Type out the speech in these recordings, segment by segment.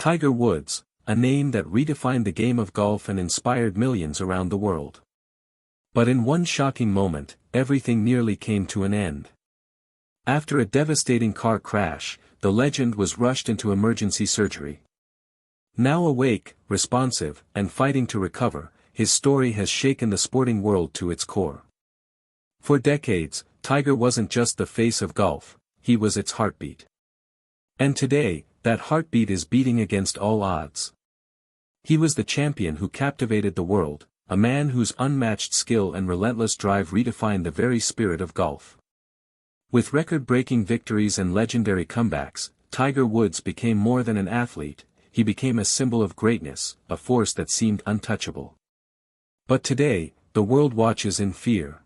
Tiger Woods, a name that redefined the game of golf and inspired millions around the world. But in one shocking moment, everything nearly came to an end. After a devastating car crash, the legend was rushed into emergency surgery. Now awake, responsive, and fighting to recover, his story has shaken the sporting world to its core. For decades, Tiger wasn't just the face of golf, he was its heartbeat. And today, that heartbeat is beating against all odds. He was the champion who captivated the world, a man whose unmatched skill and relentless drive redefined the very spirit of golf. With record-breaking victories and legendary comebacks, Tiger Woods became more than an athlete, he became a symbol of greatness, a force that seemed untouchable. But today, the world watches in fear.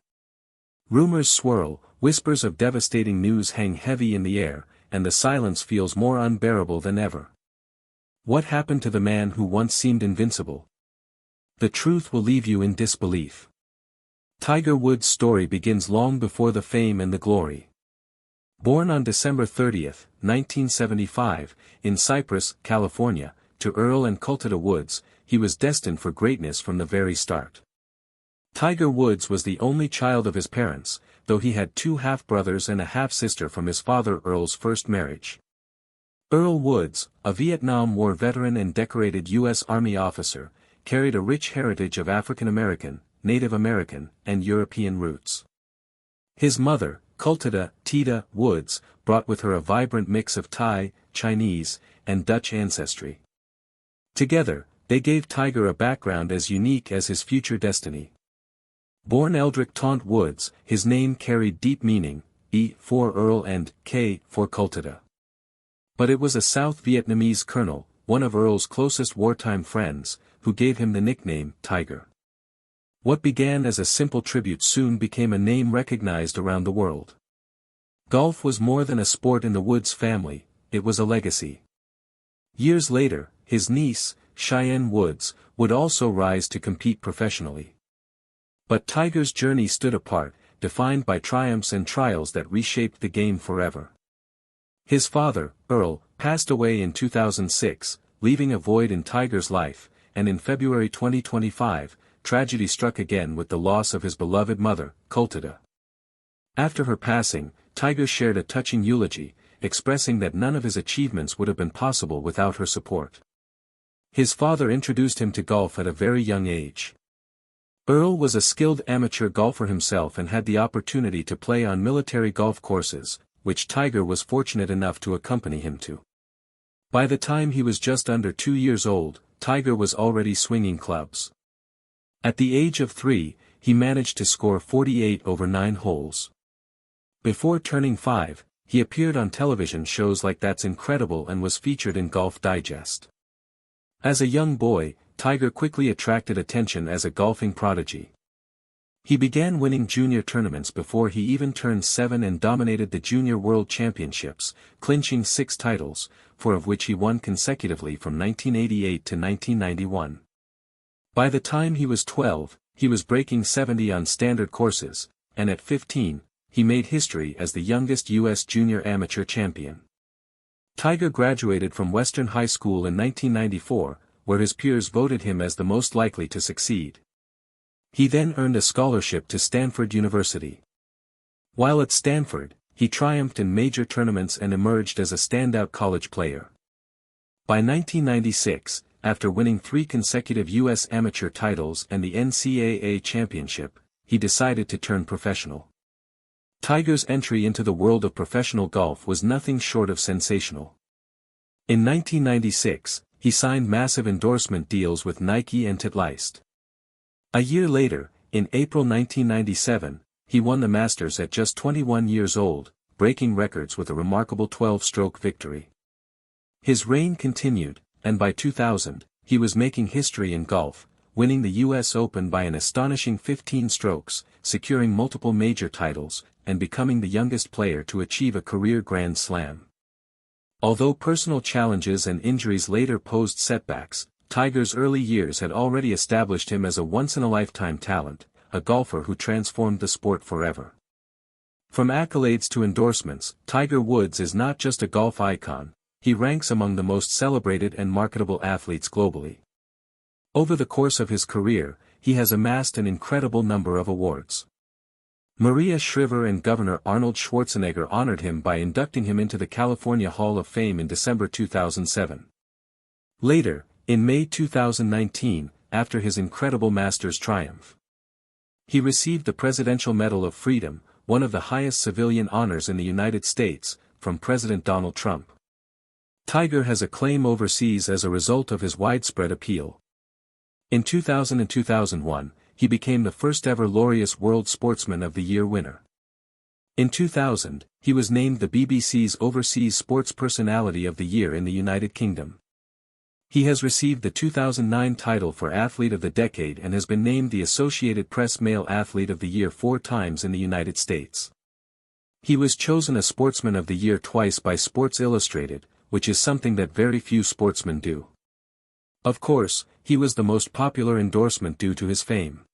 Rumors swirl, whispers of devastating news hang heavy in the air, and the silence feels more unbearable than ever. What happened to the man who once seemed invincible? The truth will leave you in disbelief. Tiger Woods' story begins long before the fame and the glory. Born on December 30, 1975, in Cypress, California, to Earl and Cultida Woods, he was destined for greatness from the very start. Tiger Woods was the only child of his parents, though he had two half-brothers and a half-sister from his father Earl's first marriage. Earl Woods, a Vietnam War veteran and decorated U.S. Army officer, carried a rich heritage of African American, Native American, and European roots. His mother, Cultida Tita Woods, brought with her a vibrant mix of Thai, Chinese, and Dutch ancestry. Together, they gave Tiger a background as unique as his future destiny. Born Eldrick Taunt Woods, his name carried deep meaning, E for Earl and K for Cultida. But it was a South Vietnamese colonel, one of Earl's closest wartime friends, who gave him the nickname Tiger. What began as a simple tribute soon became a name recognized around the world. Golf was more than a sport in the Woods family, it was a legacy. Years later, his niece, Cheyenne Woods, would also rise to compete professionally. But Tiger's journey stood apart, defined by triumphs and trials that reshaped the game forever. His father, Earl, passed away in 2006, leaving a void in Tiger's life, and in February 2025, tragedy struck again with the loss of his beloved mother, Cultida. After her passing, Tiger shared a touching eulogy, expressing that none of his achievements would have been possible without her support. His father introduced him to golf at a very young age. Earl was a skilled amateur golfer himself and had the opportunity to play on military golf courses, which Tiger was fortunate enough to accompany him to. By the time he was just under 2 years old, Tiger was already swinging clubs. At the age of 3, he managed to score 48 over 9 holes. Before turning 5, he appeared on television shows like That's Incredible and was featured in Golf Digest. As a young boy, Tiger quickly attracted attention as a golfing prodigy. He began winning junior tournaments before he even turned 7 and dominated the Junior World Championships, clinching 6 titles, 4 of which he won consecutively from 1988 to 1991. By the time he was 12, he was breaking 70 on standard courses, and at 15, he made history as the youngest U.S. junior amateur champion. Tiger graduated from Western High School in 1994, where his peers voted him as the most likely to succeed. He then earned a scholarship to Stanford University. While at Stanford, he triumphed in major tournaments and emerged as a standout college player. By 1996, after winning 3 consecutive U.S. amateur titles and the NCAA championship, he decided to turn professional. Tiger's entry into the world of professional golf was nothing short of sensational. In 1996, he signed massive endorsement deals with Nike and Titleist. A year later, in April 1997, he won the Masters at just 21 years old, breaking records with a remarkable 12-stroke victory. His reign continued, and by 2000, he was making history in golf, winning the U.S. Open by an astonishing 15 strokes, securing multiple major titles, and becoming the youngest player to achieve a career Grand Slam. Although personal challenges and injuries later posed setbacks, Tiger's early years had already established him as a once-in-a-lifetime talent, a golfer who transformed the sport forever. From accolades to endorsements, Tiger Woods is not just a golf icon, he ranks among the most celebrated and marketable athletes globally. Over the course of his career, he has amassed an incredible number of awards. Maria Shriver and Governor Arnold Schwarzenegger honored him by inducting him into the California Hall of Fame in December 2007. Later, in May 2019, after his incredible Masters triumph, he received the Presidential Medal of Freedom, one of the highest civilian honors in the United States, from President Donald Trump. Tiger has acclaim overseas as a result of his widespread appeal. In 2000 and 2001, he became the first-ever Laureus World Sportsman of the Year winner. In 2000, he was named the BBC's Overseas Sports Personality of the Year in the United Kingdom. He has received the 2009 title for Athlete of the Decade and has been named the Associated Press Male Athlete of the Year 4 times in the United States. He was chosen a Sportsman of the Year twice by Sports Illustrated, which is something that very few sportsmen do. Of course, he was the most popular endorsement due to his fame.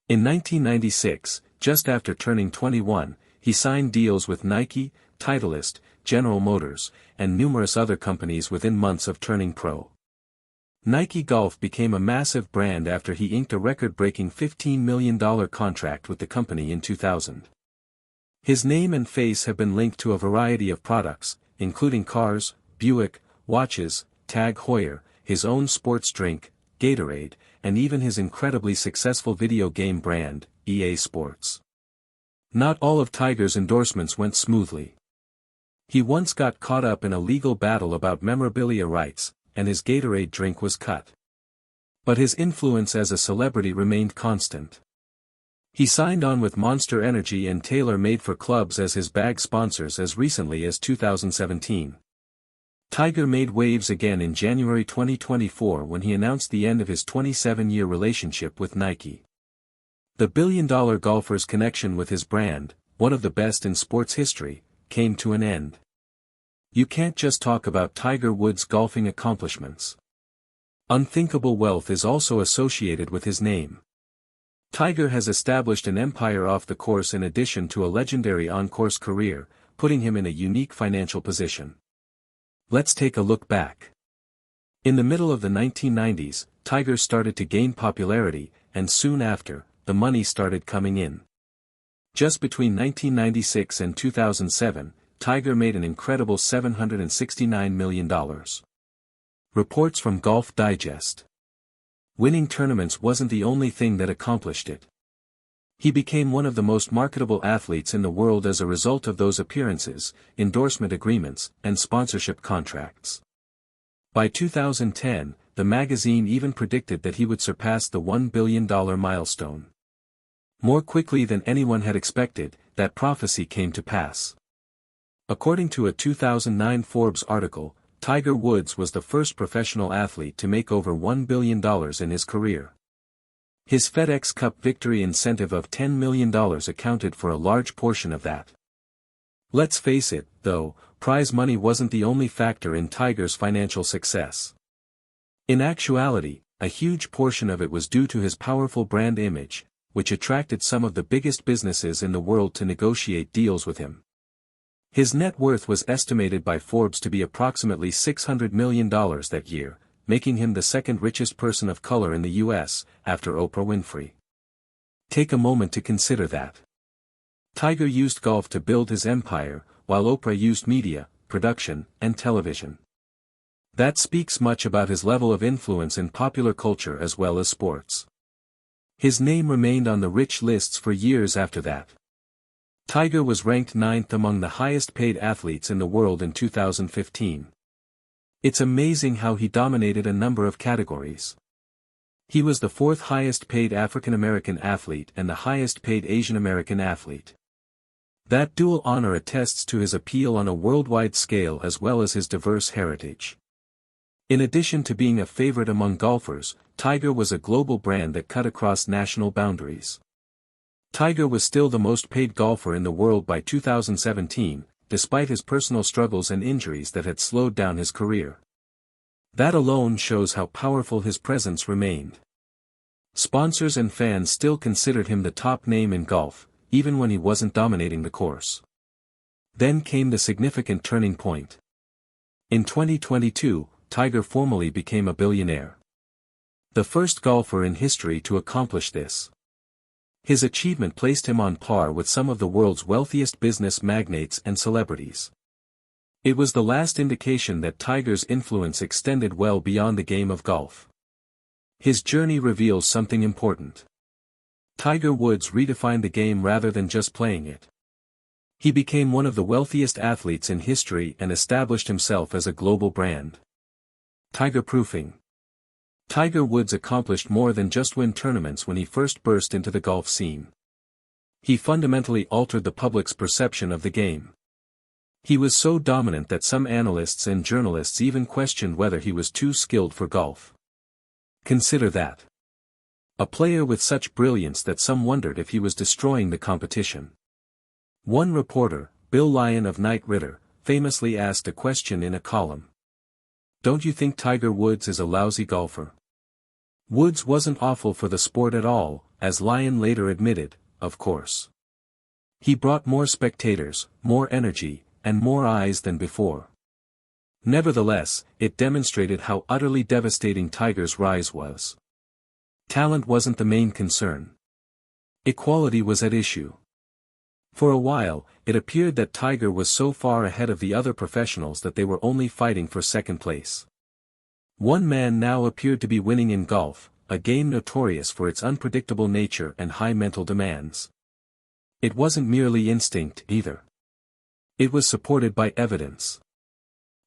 In 1996, just after turning 21, he signed deals with Nike, Titleist, General Motors, and numerous other companies within months of turning pro. Nike Golf became a massive brand after he inked a record-breaking $15 million contract with the company in 2000. His name and face have been linked to a variety of products, including cars, Buick, watches, Tag Heuer, his own sports drink, Gatorade, and even his incredibly successful video game brand, EA Sports. Not all of Tiger's endorsements went smoothly. He once got caught up in a legal battle about memorabilia rights, and his Gatorade drink was cut. But his influence as a celebrity remained constant. He signed on with Monster Energy and TaylorMade for Clubs as his bag sponsors as recently as 2017. Tiger made waves again in January 2024 when he announced the end of his 27-year relationship with Nike. The billion-dollar golfer's connection with his brand, one of the best in sports history, came to an end. You can't just talk about Tiger Woods' golfing accomplishments. Unthinkable wealth is also associated with his name. Tiger has established an empire off the course in addition to a legendary on-course career, putting him in a unique financial position. Let's take a look back. In the middle of the 1990s, Tiger started to gain popularity, and soon after, the money started coming in. Just between 1996 and 2007, Tiger made an incredible $769 million. Reports from Golf Digest. Winning tournaments wasn't the only thing that accomplished it. He became one of the most marketable athletes in the world as a result of those appearances, endorsement agreements, and sponsorship contracts. By 2010, the magazine even predicted that he would surpass the $1 billion milestone. More quickly than anyone had expected, that prophecy came to pass. According to a 2009 Forbes article, Tiger Woods was the first professional athlete to make over $1 billion in his career. His FedEx Cup victory incentive of $10 million accounted for a large portion of that. Let's face it, though, prize money wasn't the only factor in Tiger's financial success. In actuality, a huge portion of it was due to his powerful brand image, which attracted some of the biggest businesses in the world to negotiate deals with him. His net worth was estimated by Forbes to be approximately $600 million that year, making him the second richest person of color in the U.S., after Oprah Winfrey. Take a moment to consider that. Tiger used golf to build his empire, while Oprah used media, production, and television. That speaks much about his level of influence in popular culture as well as sports. His name remained on the rich lists for years after that. Tiger was ranked 9th among the highest-paid athletes in the world in 2015. It's amazing how he dominated a number of categories. He was the 4th highest-paid African-American athlete and the highest-paid Asian-American athlete. That dual honor attests to his appeal on a worldwide scale as well as his diverse heritage. In addition to being a favorite among golfers, Tiger was a global brand that cut across national boundaries. Tiger was still the most paid golfer in the world by 2017, despite his personal struggles and injuries that had slowed down his career. That alone shows how powerful his presence remained. Sponsors and fans still considered him the top name in golf, even when he wasn't dominating the course. Then came the significant turning point. In 2022, Tiger formally became a billionaire. The first golfer in history to accomplish this. His achievement placed him on par with some of the world's wealthiest business magnates and celebrities. It was the last indication that Tiger's influence extended well beyond the game of golf. His journey reveals something important. Tiger Woods redefined the game rather than just playing it. He became one of the wealthiest athletes in history and established himself as a global brand. Tiger-proofing. Tiger Woods accomplished more than just win tournaments when he first burst into the golf scene. He fundamentally altered the public's perception of the game. He was so dominant that some analysts and journalists even questioned whether he was too skilled for golf. Consider that. A player with such brilliance that some wondered if he was destroying the competition. One reporter, Bill Lyon of Knight Ridder, famously asked a question in a column. "Don't you think Tiger Woods is a lousy golfer?" Woods wasn't awful for the sport at all, as Lyon later admitted, of course. He brought more spectators, more energy, and more eyes than before. Nevertheless, it demonstrated how utterly devastating Tiger's rise was. Talent wasn't the main concern. Equality was at issue. For a while, it appeared that Tiger was so far ahead of the other professionals that they were only fighting for second place. One man now appeared to be winning in golf, a game notorious for its unpredictable nature and high mental demands. It wasn't merely instinct, either. It was supported by evidence.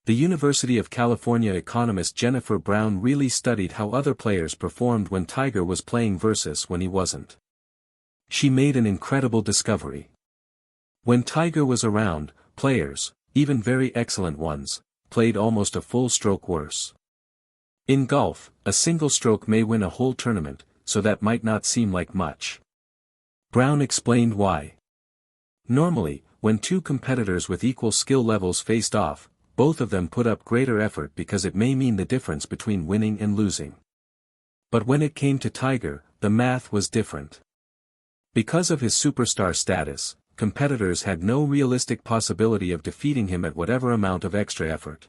The University of California economist Jennifer Brown really studied how other players performed when Tiger was playing versus when he wasn't. She made an incredible discovery. When Tiger was around, players, even very excellent ones, played almost a full stroke worse. In golf, a single stroke may win a whole tournament, so that might not seem like much. Brown explained why. Normally, when two competitors with equal skill levels faced off, both of them put up greater effort because it may mean the difference between winning and losing. But when it came to Tiger, the math was different. Because of his superstar status, competitors had no realistic possibility of defeating him at whatever amount of extra effort.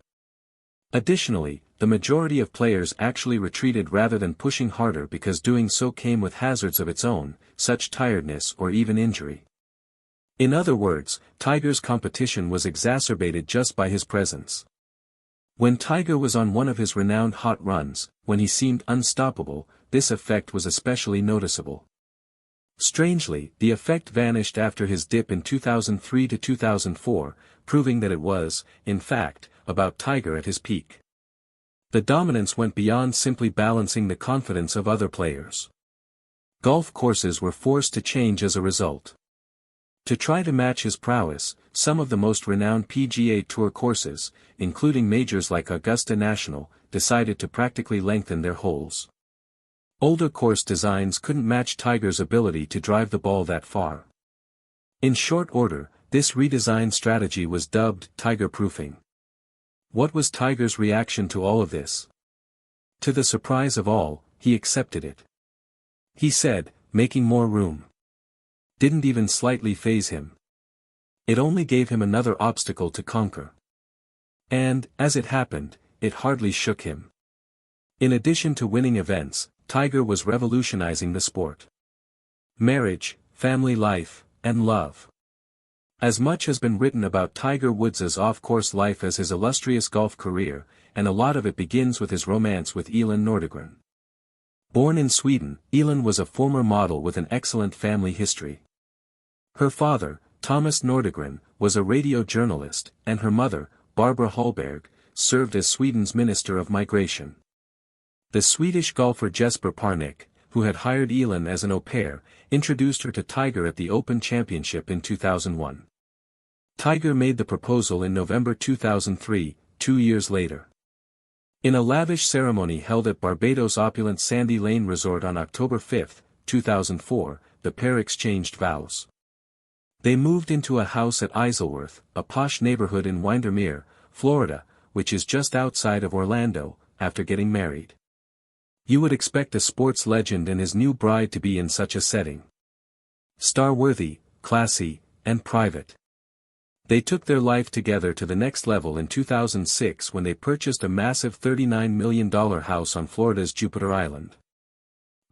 Additionally, the majority of players actually retreated rather than pushing harder because doing so came with hazards of its own, such tiredness or even injury. In other words, Tiger's competition was exacerbated just by his presence. When Tiger was on one of his renowned hot runs, when he seemed unstoppable, this effect was especially noticeable. Strangely, the effect vanished after his dip in 2003 to 2004, proving that it was, in fact, about Tiger at his peak. The dominance went beyond simply balancing the confidence of other players. Golf courses were forced to change as a result. To try to match his prowess, some of the most renowned PGA Tour courses, including majors like Augusta National, decided to practically lengthen their holes. Older course designs couldn't match Tiger's ability to drive the ball that far. In short order, this redesigned strategy was dubbed Tiger-proofing. What was Tiger's reaction to all of this? To the surprise of all, he accepted it. He said, "Making more room." Didn't even slightly faze him. It only gave him another obstacle to conquer. And, as it happened, it hardly shook him. In addition to winning events, Tiger was revolutionizing the sport. Marriage, family life, and love. As much has been written about Tiger Woods' off-course life as his illustrious golf career, and a lot of it begins with his romance with Elin Nordegren. Born in Sweden, Elin was a former model with an excellent family history. Her father, Thomas Nordegren, was a radio journalist, and her mother, Barbara Hallberg, served as Sweden's Minister of Migration. The Swedish golfer Jesper Parnevik, who had hired Elin as an au pair, introduced her to Tiger at the Open Championship in 2001. Tiger made the proposal in November 2003, 2 years later. In a lavish ceremony held at Barbados' opulent Sandy Lane Resort on October 5, 2004, the pair exchanged vows. They moved into a house at Isleworth, a posh neighborhood in Windermere, Florida, which is just outside of Orlando, after getting married. You would expect a sports legend and his new bride to be in such a setting. Star-worthy, classy, and private. They took their life together to the next level in 2006 when they purchased a massive $39 million house on Florida's Jupiter Island.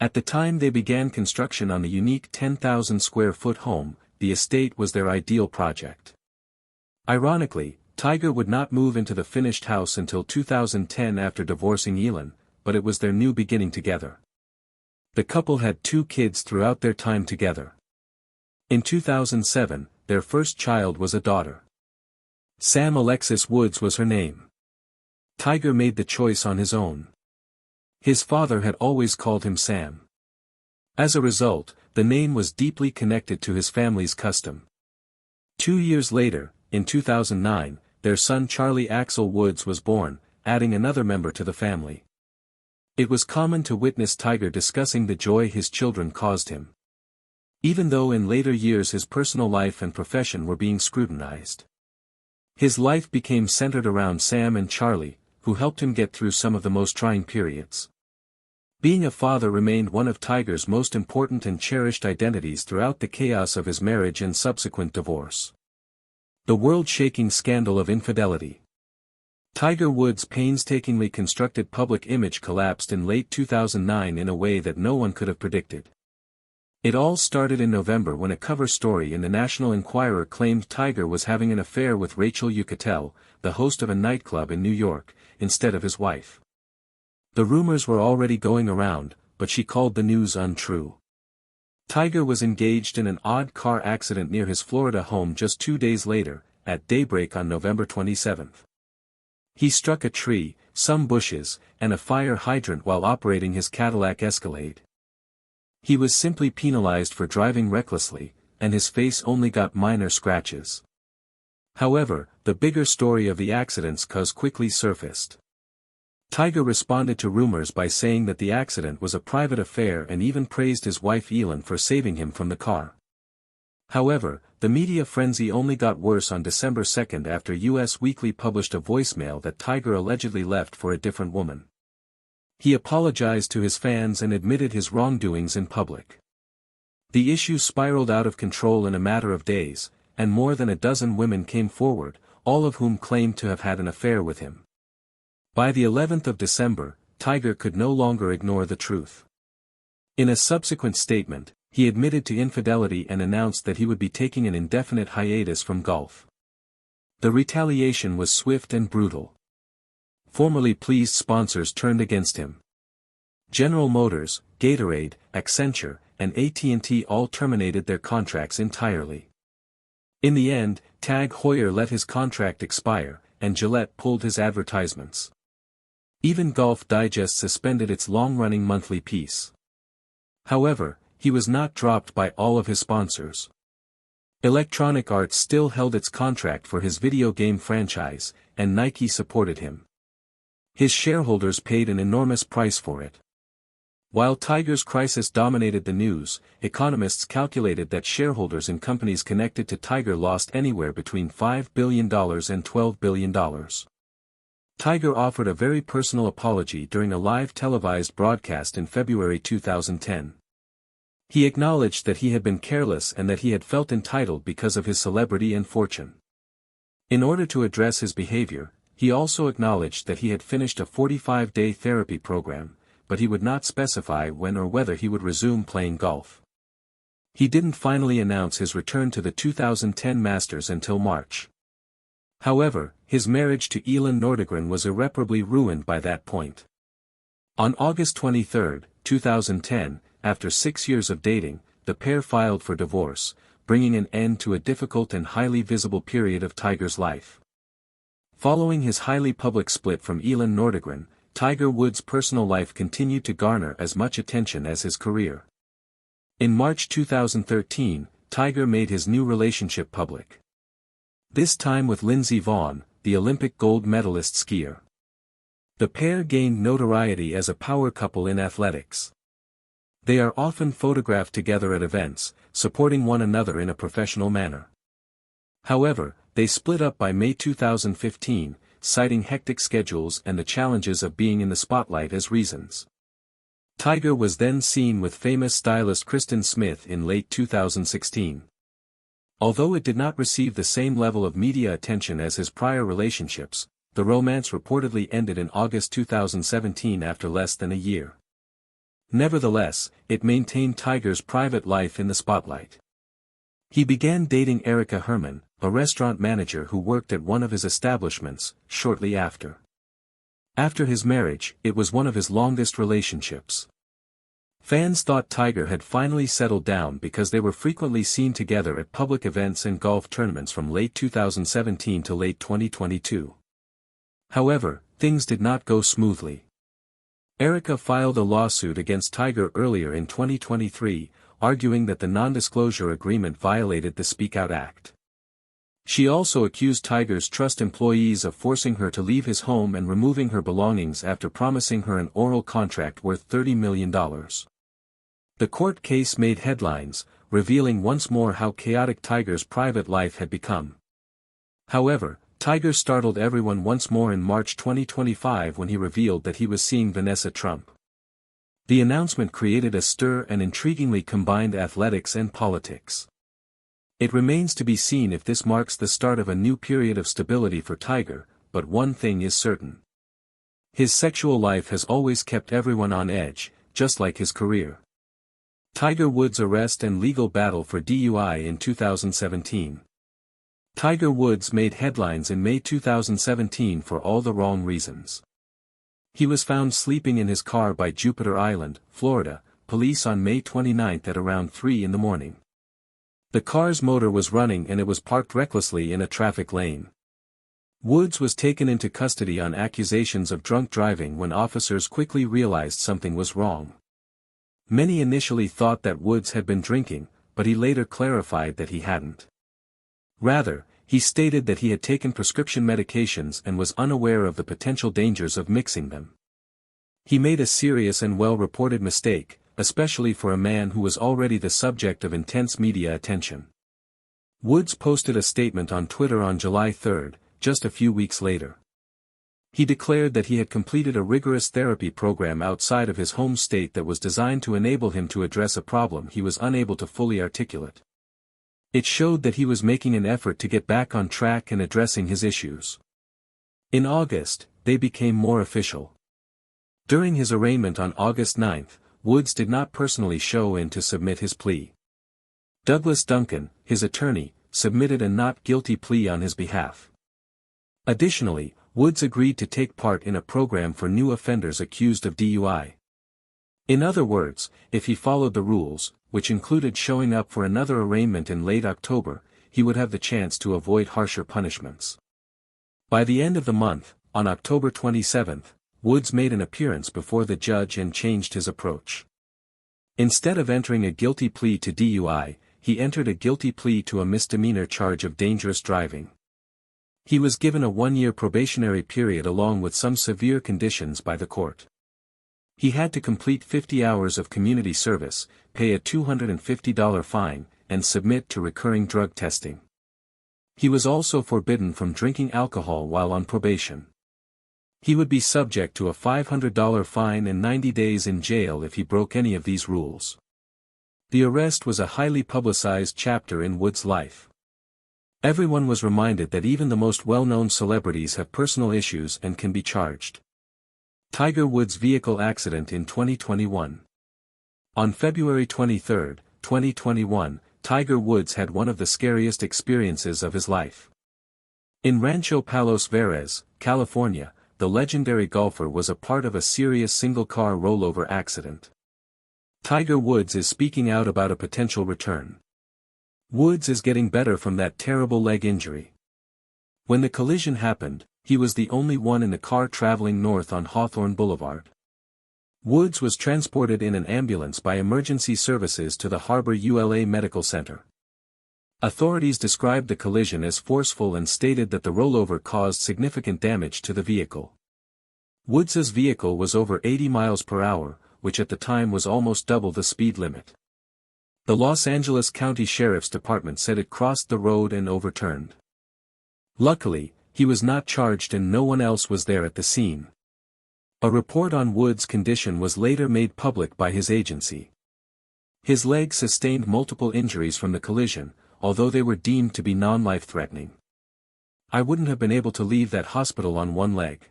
At the time they began construction on the unique 10,000 square foot home, the estate was their ideal project. Ironically, Tiger would not move into the finished house until 2010 after divorcing Elin, but it was their new beginning together. The couple had 2 kids throughout their time together. In 2007, their first child was a daughter. Sam Alexis Woods was her name. Tiger made the choice on his own. His father had always called him Sam. As a result, the name was deeply connected to his family's custom. 2 years later, in 2009, their son Charlie Axel Woods was born, adding another member to the family. It was common to witness Tiger discussing the joy his children caused him. Even though in later years his personal life and profession were being scrutinized. His life became centered around Sam and Charlie, who helped him get through some of the most trying periods. Being a father remained one of Tiger's most important and cherished identities throughout the chaos of his marriage and subsequent divorce. The world-shaking scandal of infidelity. Tiger Woods' painstakingly constructed public image collapsed in late 2009 in a way that no one could have predicted. It all started in November when a cover story in the National Enquirer claimed Tiger was having an affair with Rachel Yucatel, the host of a nightclub in New York, instead of his wife. The rumors were already going around, but she called the news untrue. Tiger was engaged in an odd car accident near his Florida home just 2 days later, at daybreak on November 27. He struck a tree, some bushes, and a fire hydrant while operating his Cadillac Escalade. He was simply penalized for driving recklessly, and his face only got minor scratches. However, the bigger story of the accident's cause quickly surfaced. Tiger responded to rumors by saying that the accident was a private affair and even praised his wife Elin for saving him from the car. However, the media frenzy only got worse on December 2 after US Weekly published a voicemail that Tiger allegedly left for a different woman. He apologized to his fans and admitted his wrongdoings in public. The issue spiraled out of control in a matter of days, and more than a dozen women came forward, all of whom claimed to have had an affair with him. By the 11th of December, Tiger could no longer ignore the truth. In a subsequent statement, he admitted to infidelity and announced that he would be taking an indefinite hiatus from golf. The retaliation was swift and brutal. Formerly pleased sponsors turned against him. General Motors, Gatorade, Accenture, and AT&T all terminated their contracts entirely. In the end, Tag Heuer let his contract expire, and Gillette pulled his advertisements. Even Golf Digest suspended its long-running monthly piece. However, he was not dropped by all of his sponsors. Electronic Arts still held its contract for his video game franchise, and Nike supported him. His shareholders paid an enormous price for it. While Tiger's crisis dominated the news, economists calculated that shareholders in companies connected to Tiger lost anywhere between $5 billion and $12 billion. Tiger offered a very personal apology during a live televised broadcast in February 2010. He acknowledged that he had been careless and that he had felt entitled because of his celebrity and fortune. In order to address his behavior, he also acknowledged that he had finished a 45-day therapy program, but he would not specify when or whether he would resume playing golf. He didn't finally announce his return to the 2010 Masters until March. However, his marriage to Elin Nordegren was irreparably ruined by that point. On August 23, 2010, after 6 years of dating, the pair filed for divorce, bringing an end to a difficult and highly visible period of Tiger's life. Following his highly public split from Elin Nordegren, Tiger Woods' personal life continued to garner as much attention as his career. In March 2013, Tiger made his new relationship public. This time with Lindsey Vonn, the Olympic gold medalist skier. The pair gained notoriety as a power couple in athletics. They are often photographed together at events, supporting one another in a professional manner. However, they split up by May 2015, citing hectic schedules and the challenges of being in the spotlight as reasons. Tiger was then seen with famous stylist Kristen Smith in late 2016. Although it did not receive the same level of media attention as his prior relationships, the romance reportedly ended in August 2017 after less than a year. Nevertheless, it maintained Tiger's private life in the spotlight. He began dating Erica Herman, a restaurant manager who worked at one of his establishments, shortly after. After his marriage, it was one of his longest relationships. Fans thought Tiger had finally settled down because they were frequently seen together at public events and golf tournaments from late 2017 to late 2022. However, things did not go smoothly. Erica filed a lawsuit against Tiger earlier in 2023, arguing that the non-disclosure agreement violated the Speak Out Act. She also accused Tiger's trust employees of forcing her to leave his home and removing her belongings after promising her an oral contract worth $30 million. The court case made headlines, revealing once more how chaotic Tiger's private life had become. However, Tiger startled everyone once more in March 2025 when he revealed that he was seeing Vanessa Trump. The announcement created a stir and intriguingly combined athletics and politics. It remains to be seen if this marks the start of a new period of stability for Tiger, but one thing is certain. His sexual life has always kept everyone on edge, just like his career. Tiger Woods' arrest and legal battle for DUI in 2017. Tiger Woods made headlines in May 2017 for all the wrong reasons. He was found sleeping in his car by Jupiter Island, Florida, police on May 29 at around 3 in the morning. The car's motor was running and it was parked recklessly in a traffic lane. Woods was taken into custody on accusations of drunk driving when officers quickly realized something was wrong. Many initially thought that Woods had been drinking, but he later clarified that he hadn't. Rather, he stated that he had taken prescription medications and was unaware of the potential dangers of mixing them. He made a serious and well-reported mistake, especially for a man who was already the subject of intense media attention. Woods posted a statement on Twitter on July 3, just a few weeks later. He declared that he had completed a rigorous therapy program outside of his home state that was designed to enable him to address a problem he was unable to fully articulate. It showed that he was making an effort to get back on track and addressing his issues. In August, they became more official. During his arraignment on August 9, Woods did not personally show in to submit his plea. Douglas Duncan, his attorney, submitted a not guilty plea on his behalf. Additionally, Woods agreed to take part in a program for new offenders accused of DUI. In other words, if he followed the rules, which included showing up for another arraignment in late October, he would have the chance to avoid harsher punishments. By the end of the month, on October 27, Woods made an appearance before the judge and changed his approach. Instead of entering a guilty plea to DUI, he entered a guilty plea to a misdemeanor charge of dangerous driving. He was given a 1-year probationary period along with some severe conditions by the court. He had to complete 50 hours of community service, pay a $250 fine, and submit to recurring drug testing. He was also forbidden from drinking alcohol while on probation. He would be subject to a $500 fine and 90 days in jail if he broke any of these rules. The arrest was a highly publicized chapter in Woods' life. Everyone was reminded that even the most well-known celebrities have personal issues and can be charged. Tiger Woods' vehicle accident in 2021. On February 23, 2021, Tiger Woods had one of the scariest experiences of his life. In Rancho Palos Verdes, California, the legendary golfer was a part of a serious single-car rollover accident. Tiger Woods is speaking out about a potential return. Woods is getting better from that terrible leg injury. When the collision happened, he was the only one in the car traveling north on Hawthorne Boulevard. Woods was transported in an ambulance by emergency services to the Harbor ULA Medical Center. Authorities described the collision as forceful and stated that the rollover caused significant damage to the vehicle. Woods's vehicle was over 80 miles per hour, which at the time was almost double the speed limit. The Los Angeles County Sheriff's Department said it crossed the road and overturned. Luckily, he was not charged and no one else was there at the scene. A report on Woods' condition was later made public by his agency. His leg sustained multiple injuries from the collision, although they were deemed to be non-life-threatening. I wouldn't have been able to leave that hospital on one leg.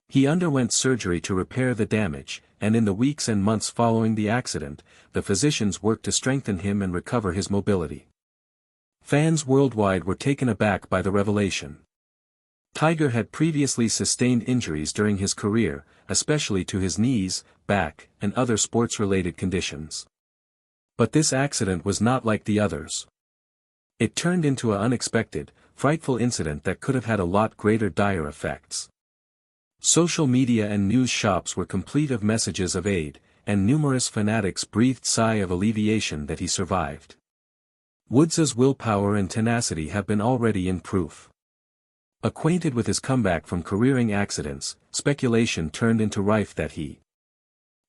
He underwent surgery to repair the damage, and in the weeks and months following the accident, the physicians worked to strengthen him and recover his mobility. Fans worldwide were taken aback by the revelation. Tiger had previously sustained injuries during his career, especially to his knees, back, and other sports-related conditions. But this accident was not like the others. It turned into an unexpected, frightful incident that could have had a lot greater dire effects. Social media and news shops were complete of messages of aid, and numerous fanatics breathed sigh of alleviation that he survived. Woods' willpower and tenacity have been already in proof. Acquainted with his comeback from careering accidents, speculation turned into rife that he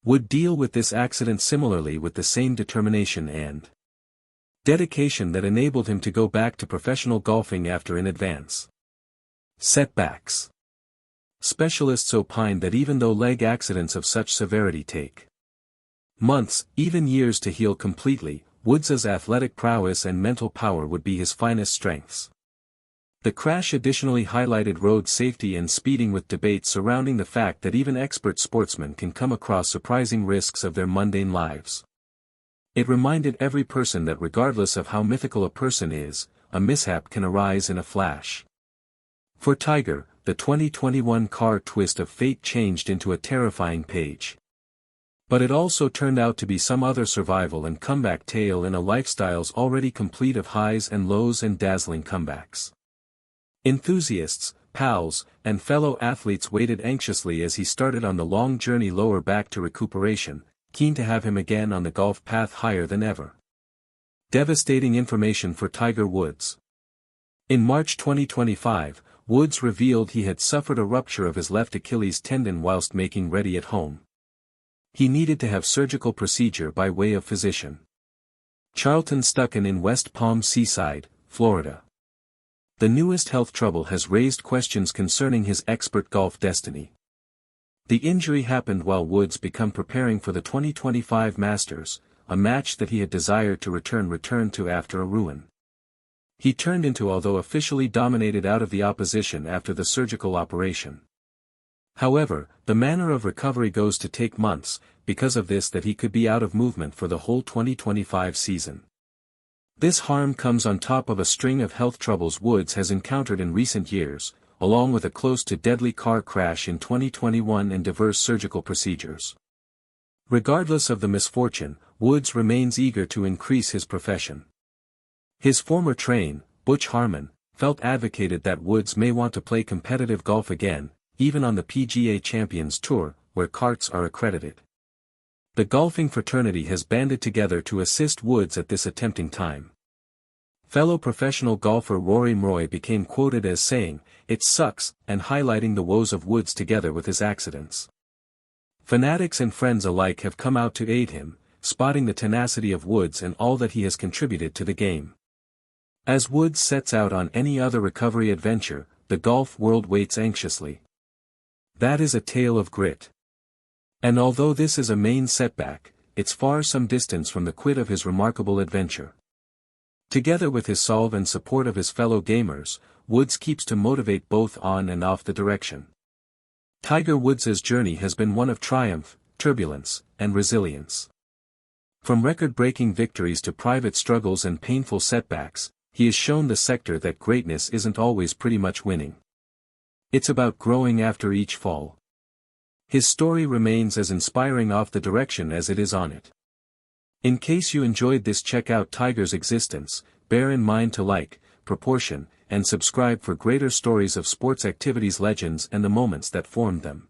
would deal with this accident similarly with the same determination and dedication that enabled him to go back to professional golfing after in advance. Setbacks. Specialists opine that even though leg accidents of such severity take months, even years to heal completely, Woods' athletic prowess and mental power would be his finest strengths. The crash additionally highlighted road safety and speeding with debates surrounding the fact that even expert sportsmen can come across surprising risks of their mundane lives. It reminded every person that regardless of how mythical a person is, a mishap can arise in a flash. For Tiger, the 2021 car twist of fate changed into a terrifying page. But it also turned out to be some other survival and comeback tale in a lifestyle's already complete of highs and lows and dazzling comebacks. Enthusiasts, pals, and fellow athletes waited anxiously as he started on the long journey lower back to recuperation, keen to have him again on the golf path higher than ever. Devastating information for Tiger Woods. In March 2025, Woods revealed he had suffered a rupture of his left Achilles tendon whilst making ready at home. He needed to have surgical procedure by way of physician. Charlton Stucken in West Palm Seaside, Florida. The newest health trouble has raised questions concerning his expert golf destiny. The injury happened while Woods began preparing for the 2025 Masters, a match that he had desired to return to after a ruin. He turned into although officially dominated out of the opposition after the surgical operation. However, the manner of recovery goes to take months, because of this that he could be out of movement for the whole 2025 season. This harm comes on top of a string of health troubles Woods has encountered in recent years, along with a close to deadly car crash in 2021 and diverse surgical procedures. Regardless of the misfortune, Woods remains eager to increase his profession. His former trainer, Butch Harmon, advocated that Woods may want to play competitive golf again, even on the PGA Champions Tour, where carts are accredited. The golfing fraternity has banded together to assist Woods at this attempting time. Fellow professional golfer Rory McIlroy became quoted as saying, "It sucks," and highlighting the woes of Woods together with his accidents. Fanatics and friends alike have come out to aid him, spotting the tenacity of Woods and all that he has contributed to the game. As Woods sets out on any other recovery adventure, the golf world waits anxiously. That is a tale of grit. And although this is a main setback, it's far some distance from the quit of his remarkable adventure. Together with his solve and support of his fellow gamers, Woods keeps to motivate both on and off the direction. Tiger Woods' journey has been one of triumph, turbulence, and resilience. From record-breaking victories to private struggles and painful setbacks, he has shown the sector that greatness isn't always pretty much winning. It's about growing after each fall. His story remains as inspiring off the direction as it is on it. In case you enjoyed this, check out Tiger's existence, bear in mind to like, proportion, and subscribe for greater stories of sports activities, legends and the moments that formed them.